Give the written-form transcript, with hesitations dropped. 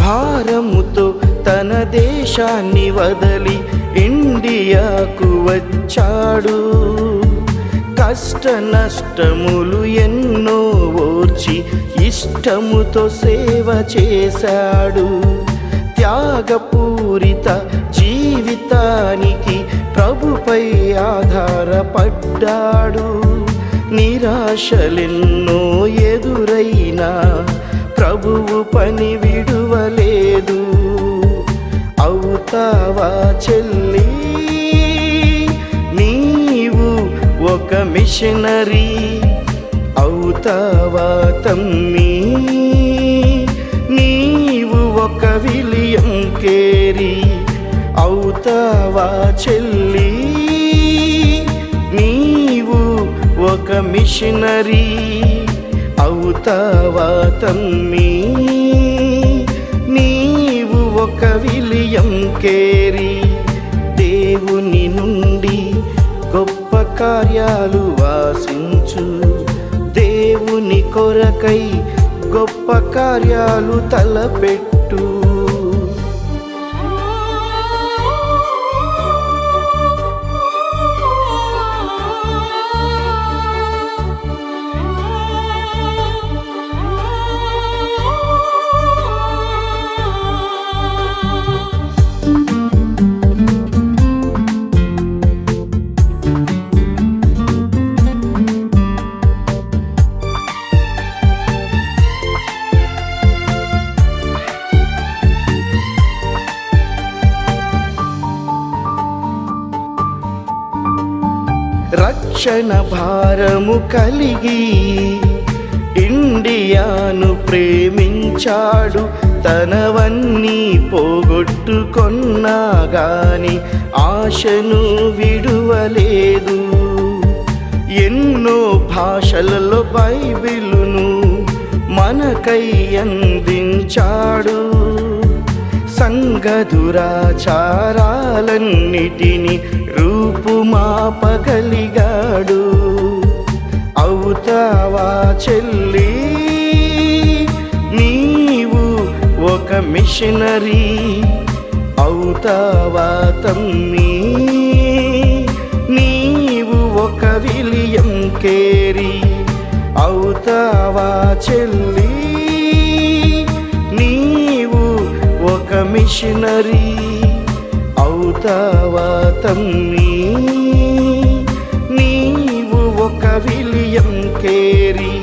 భారముతో తన దేశాన్ని వదలి ఇండియాకు వచ్చాడు. కష్ట నష్టములు ఎన్నో ఓర్చి ఇష్టముతో సేవ చేశాడు. త్యాగపూరిత జీవితానికి ప్రభుపై ఆధారపడ్డాడు. నిరాశలెన్నో ఎదురైనా ప్రభువు పని విడువలేదు. అవుతావా చెల్లి, నీవు ఒక మిషనరీ. అవుతావా తమ్మి, నీవు ఒక విలియం కేరీ. అవుతావా చెల్లి, నీవు ఒక మిషనరీ. అవుతావా తమ్మి, నీవు ఒక విలియం కేరీ. దేవుని నుండి గొప్ప కార్యాలు ఆశించు. దేవుని కొరకై గొప్ప కార్యాలు తలపెట్టు. రక్షణ భారము కలిగి ఇండియాను ప్రేమించాడు. తనవన్నీ పోగొట్టుకొన్నా గాని ఆశను విడువలేదు. ఎన్నో భాషలలో బైబిలును మనకై అందించాడు. సంఘ దురాచారాలన్నిటిని రూపుమాపగలిగాడు. అవుతావా చెల్లి, నీవు ఒక మిషనరీ. అవుతావా తమ్మి, నీవు ఒక విలియం కేరీ. అవుతావా చెల్లి, నీవు ఒక మిషనరీ. అవుతావా తమ్మి, నీవు ఒక విలియం కేరీ.